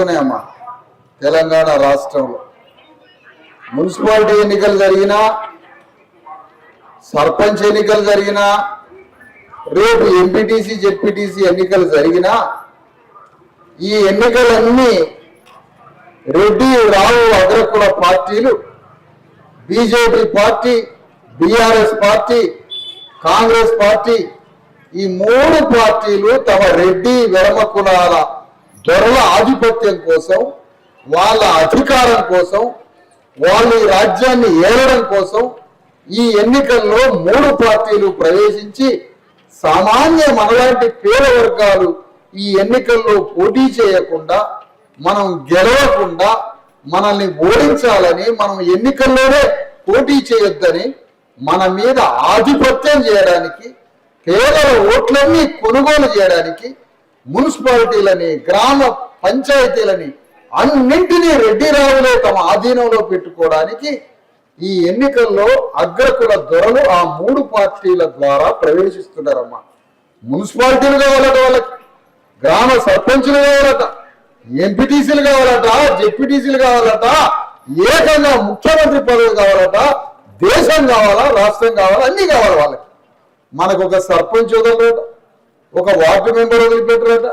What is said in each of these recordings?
అమ్మా తెలంగాణ రాష్ట్రంలో మున్సిపాలిటీ ఎన్నికలు జరిగినా సర్పంచ్ ఎన్నికలు జరిగినా రేపు ఎంపీటీసీ జెడ్పీటీసీ ఎన్నికలు జరిగినా ఈ ఎన్నికలన్నీ రెడ్డి రావు అగ్రకుల పార్టీలు BJP party BRS party Congress party ఈ మూడు పార్టీలు తమ రెడ్డి వెడమ కులాల దొరల ఆధిపత్యం కోసం వాళ్ళ అధికారం కోసం వాళ్ళు ఈ రాజ్యాన్ని ఏలడం కోసం ఈ ఎన్నికల్లో మూడు పార్టీలు ప్రవేశించి సామాన్య మనలాంటి పేద వర్గాలు ఈ ఎన్నికల్లో పోటీ చేయకుండా మనం గెలవకుండా మనల్ని ఓడించాలని మనం ఎన్నికల్లోనే పోటీ చేయొద్దని మన మీద ఆధిపత్యం చేయడానికి పేదల ఓట్లన్నీ కొనుగోలు చేయడానికి మున్సిపాలిటీలని గ్రామ పంచాయతీలని అన్నింటినీ రెడ్డిరావులే తమ ఆధీనంలో పెట్టుకోవడానికి ఈ ఎన్నికల్లో అగ్రకుల దొరలు ఆ మూడు పార్టీల ద్వారా ప్రవేశిస్తున్నారమ్మా. మున్సిపాలిటీలు కావాలట, వాళ్ళకి గ్రామ సర్పంచులు కావాలట, ఎంపీటీసీలు కావాలట, జెడ్పీటీసీలు కావాలట, ఏకంగా ముఖ్యమంత్రి పదవి కావాలట, దేశం కావాలా, రాష్ట్రం కావాలా, అన్ని కావాలి వాళ్ళకి. మనకు ఒక సర్పంచ్ వదలరట, ఒక వార్డు మెంబర్ వదిలిపెట్టరట,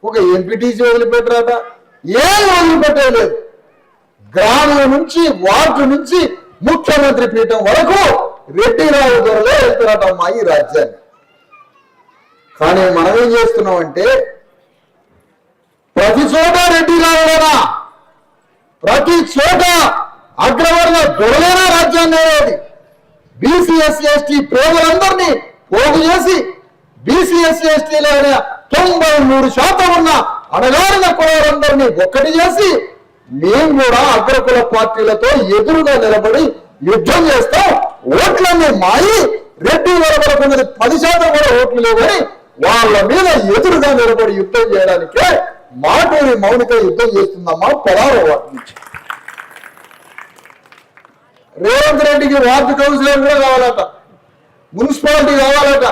ఒక ఎంపీటీసీ వదిలిపెట్టరట, ఏం వదిలిపెట్టలేదు. గ్రామం నుంచి వార్డు నుంచి ముఖ్యమంత్రి పీఠం వరకు రెడ్డిరావు దొరలే వెళ్తారటమ్మా ఈ రాజ్యాన్ని. కానీ మనం ఏం చేస్తున్నామంటే ప్రతి చోట రెడ్డిరావులేనా, ప్రతి చోట అగ్రవర్ణ దొరలేనా రాజ్యాన్ని అనేది. బీసీ ఎస్సీ ఎస్టీ పేదలందరినీ పోగు చేసి బీసీ ఎస్సీ ఎస్టీలో 93% ఉన్న అణగారిన కులాలందరినీ ఒక్కటి చేసి మేము కూడా అగ్రకుల పార్టీలతో ఎదురుగా నిలబడి యుద్ధం చేస్తాం. ఓట్లన్నీ మాయి రెడ్డి నిలబడుకున్నది 10% కూడా ఓట్లు లేవని వాళ్ళ మీద ఎదురుగా నిలబడి యుద్ధం చేయడానికే మాటూరి మౌనిక యుద్ధం చేస్తుందమ్మా 16వ వార్డు నుంచి. రేవంత్ రెడ్డికి వార్డు కౌన్సిలర్ కూడా కావాలట, మున్సిపాలిటీ కావాలట.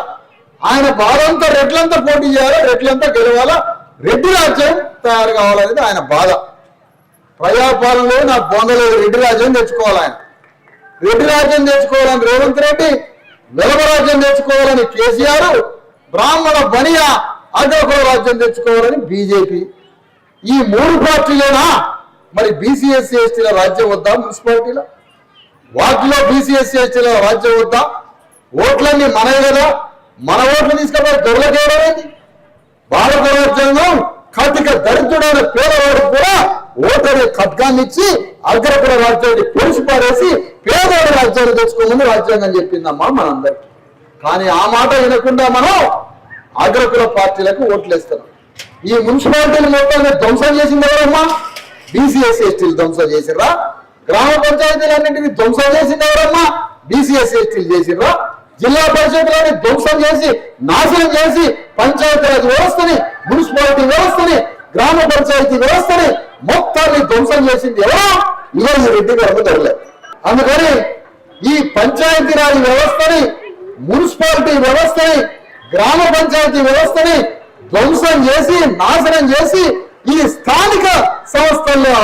ఆయన బాధంతా రెడ్లంతా పోటీ చేయాలా, రెడ్లంతా గెలవాలా, రెడ్డి రాజ్యం తయారు కావాలనేది ఆయన బాధ. ప్రజాపాలనలో నాకు బొందలేదు, రెడ్డి రాజ్యం తెచ్చుకోవాలి. ఆయన రెడ్డి రాజ్యం తెచ్చుకోవాలని రేవంత్ రెడ్డి, వెలమ రాజ్యం తెచ్చుకోవాలని కేసీఆర్, బ్రాహ్మణ బనియా అగ్రకుల రాజ్యం తెచ్చుకోవాలని బీజేపీ. ఈ మూడు పార్టీలేనా మరి బీసీ ఎస్సీ ఎస్టీల రాజ్యం వద్దా? మున్సిపాలిటీలో వాటిలో బీసీ ఎస్సీ ఎస్టీల రాజ్యం వద్దా? ఓట్లన్నీ మనవి కదా, మన ఓట్లు తీసుకపోయి దొరలకేయడమేంది? భారత రాజ్యాంగం కటిక దరిద్రుడైన పేదవాడు కూడా ఓటరి ఖడ్గాన్ని ఇచ్చి అగ్రకుల రాజ్యాన్ని పొడిచి పారేసి పేదవాడి రాజ్యాన్ని తెచ్చుకోమని రాజ్యాంగం చెప్పిందమ్మా మనందరికీ. కానీ ఆ మాట వినకుండా మనం అగ్రకుల పార్టీలకు ఓట్లు వేస్తున్నాం. ఈ మున్సిపాలిటీలు మొత్తాన్ని ధ్వంసం చేసింది ఎవరమ్మా? బీసీ ఎస్సీ ఎస్టీలు ధ్వంసం చేసిర్రా. గ్రామ పంచాయతీలన్నింటినీ ధ్వంసం చేసింది ఎవరమ్మా? బీసీ ఎస్సీ ఎస్టీలు చేసిర్రా. జిల్లా పరిషత్లని ధ్వంసం చేసి నాశనం చేసి పంచాయతీరాజ్ వ్యవస్థని, మున్సిపాలిటీ వ్యవస్థని, గ్రామ పంచాయతీ వ్యవస్థని మొత్తాన్ని ధ్వంసం చేసింది ఎవరో? ఇదే ఈ రెడ్డి గారు దొరలేదు. అందుకని ఈ పంచాయతీరాజ్ వ్యవస్థని, మున్సిపాలిటీ వ్యవస్థని, గ్రామ పంచాయతీ వ్యవస్థని ధ్వంసం చేసి నాశనం చేసి ఈ స్థానిక సంస్థల్లో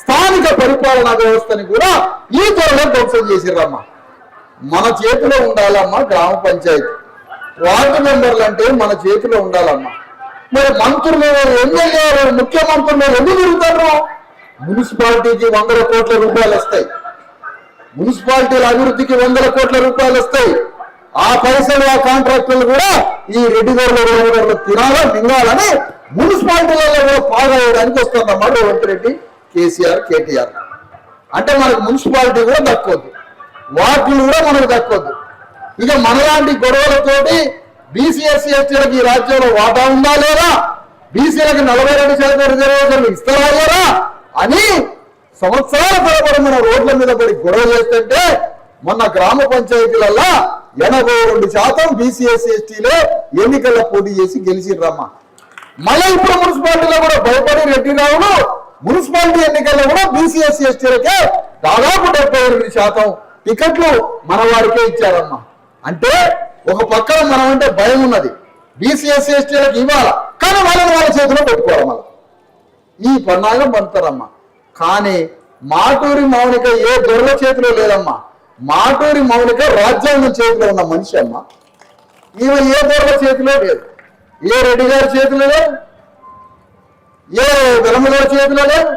స్థానిక పరిపాలనా వ్యవస్థని కూడా ఈ త్వరలో ధ్వంసం చేసిర్రమ్మా. మన చేతిలో ఉండాలమ్మా గ్రామ పంచాయతీ, వార్డు మెంబర్లు అంటే మన చేతిలో ఉండాలమ్మా. మరి మంత్రులు, ఎమ్మెల్యేలు, ముఖ్యమంత్రులు ఎందుకు తిరుగుతారు? మున్సిపాలిటీకి 100 కోట్ల రూపాయలు వస్తాయి, మున్సిపాలిటీల అభివృద్ధికి 100 కోట్ల రూపాయలు వస్తాయి. ఆ పైసలు ఆ కాంట్రాక్టర్లు కూడా ఈ రెడ్డి గారు తినాలా మింగాలని మున్సిపాలిటీలలో కూడా పాల్గొనడానికి వస్తుందమ్మా రేవంత్ రెడ్డి, కేసీఆర్, కేటీఆర్. అంటే మనకు మున్సిపాలిటీ కూడా దక్కొద్దు, వార్డులు కూడా మనకు దక్కొద్దు. ఇక మనలాంటి గొడవలతోటి బీసీ ఎస్సీ ఎస్టీలకు ఈ రాజ్యంలో వాటా ఉందా లేదా, బీసీలకు 42% రిజర్వేషన్లు ఇస్తారా లేదా అని సంవత్సరాల తరబడి మన రోడ్ల మీద పడి గొడవ చేస్తుంటే మొన్న గ్రామ పంచాయతీలలో 82% బీసీ ఎస్సీ ఎస్టీలే ఎన్నికల్లో పోటీ చేసి గెలిచిర్రమ్మా. మళ్ళీ ఇప్పుడు మున్సిపాలిటీలో కూడా భయపడి రెడ్డిరావులు మున్సిపాలిటీ ఎన్నికల్లో కూడా బీసీ ఎస్సీ ఎస్టీలకే దాదాపు 78% టికెట్లు మన వారికే ఇచ్చారమ్మా. అంటే ఒక పక్కన మనం అంటే భయం ఉన్నది, బీసీ ఎస్సీ ఎస్టీలకు ఇవ్వాలా, కానీ వాళ్ళని వాళ్ళ చేతిలో పెట్టుకోవాలి. ఈ పన్నాగం పంపుతారమ్మా. కానీ మాటూరి మౌనిక ఏ దొరల చేతిలో లేదమ్మా. మాటూరి మౌనిక రాజ్యాంగం చేతిలో ఉన్న మనిషి అమ్మ. ఈమె ఏ దొరల చేతిలో లేదు, ఏ రెడ్డి గారి చేతిలో లేదు, ఏ వెలమగారి చేతిలో లేదు,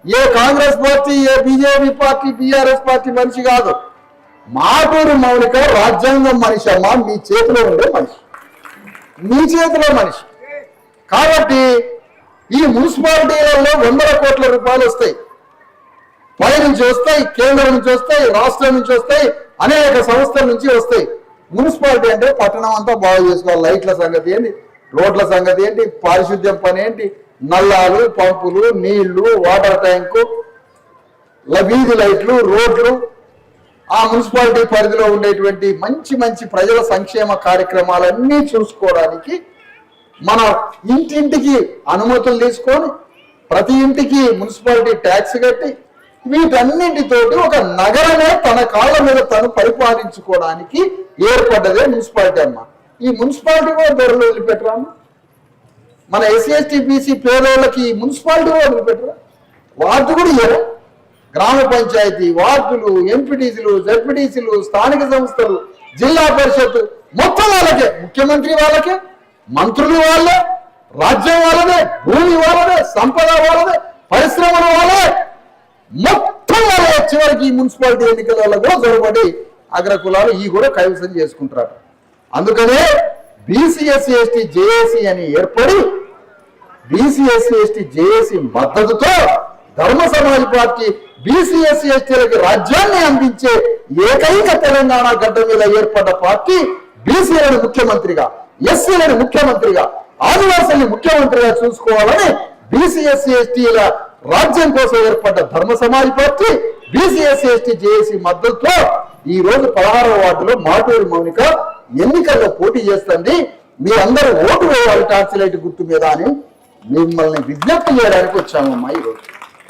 ఏ కాంగ్రెస్ పార్టీ, ఏ బీజేపీ పార్టీ, బీఆర్ఎస్ పార్టీ మనిషి కాదు. మాటూరి మౌనిక రాజ్యాంగం మనిషి అమ్మ. మీ చేతిలో ఉండే మనిషి, మీ చేతిలో మనిషి. కాబట్టి ఈ మున్సిపాలిటీలలో 100 కోట్ల రూపాయలు వస్తాయి, పై నుంచి వస్తాయి, కేంద్రం నుంచి వస్తాయి, రాష్ట్రం నుంచి వస్తాయి, అనేక సంస్థల నుంచి వస్తాయి. మున్సిపాలిటీ అంటే పట్టణం అంతా బాగు చేసుకోవాలి. లైట్ల సంగతి ఏంటి, రోడ్ల సంగతి ఏంటి, పారిశుద్ధ్యం పని ఏంటి, నల్లాలు, పంపులు, నీళ్లు, వాటర్ ట్యాంకు, వీధి లైట్లు, రోడ్లు, ఆ మున్సిపాలిటీ పరిధిలో ఉండేటువంటి మంచి మంచి ప్రజల సంక్షేమ కార్యక్రమాలన్నీ చూసుకోవడానికి మన ఇంటింటికి అనుమతులు తీసుకొని ప్రతి ఇంటికి మున్సిపాలిటీ ట్యాక్స్ కట్టి వీటన్నింటితోటి ఒక నగరమే తన కాళ్ళ మీద తను పరిపాలించుకోవడానికి ఏర్పడ్డదే మున్సిపాలిటీ అమ్మ. ఈ మున్సిపాలిటీ కూడా ధరలు వదిలిపెట్టరా? మన ఎస్సీ బీసీ పేదోళ్ళకి మున్సిపాలిటీ కూడా వదిలిపెట్టరా? వార్డు కూడా ఇయ్యరా? గ్రామ పంచాయతీ, వార్డులు, ఎంపీటీసీలు, జడ్పీటీసీలు, స్థానిక సంస్థలు, జిల్లా పరిషత్ మొత్తం వాళ్ళకే, ముఖ్యమంత్రి వాళ్ళకే, మంత్రులు వాళ్ళే, రాజ్యం వాళ్ళదే, భూమి వాళ్ళదే, సంపద వాళ్ళదే, పరిశ్రమల వాళ్ళే, మొత్తం వాళ్ళే. చివరికి ఈ మున్సిపాలిటీ ఎన్నికల కూడా జరగబడి అగ్రకులాలు ఈ కూడా కైవసం చేసుకుంటారు. అందుకనే బీసీఎస్సీ జేఏసీ అని ఏర్పడి బీసీఎస్సీ జేఏసీ మద్దతుతో ధర్మ సమాజ్ పార్టీ బీసీఎస్సీలకు రాజ్యాన్ని అందించే ఏకైక తెలంగాణ గడ్డ మీద ఏర్పడ్డ పార్టీ బీసీలను ముఖ్యమంత్రిగా, ఎస్సీలను ముఖ్యమంత్రిగా, ఆదివాసుల్ని ముఖ్యమంత్రిగా చూసుకోవాలని బీసీఎస్సీల రాజ్యం కోసం ఏర్పడ్డ ధర్మ సమాజ్ పార్టీ బీసీఎస్సీ జేఏసీ మద్దతుతో ఈ రోజు 16వ వార్డులో మాటూరి మౌనిక ఎన్నికల్లో పోటీ చేస్తుంది. మీరందరూ ఓటు వేయాలి టార్చ్ లైట్ గుర్తు మీద అని మిమ్మల్ని విజ్ఞప్తి చేయడానికి వచ్చామమ్మా ఈరోజు.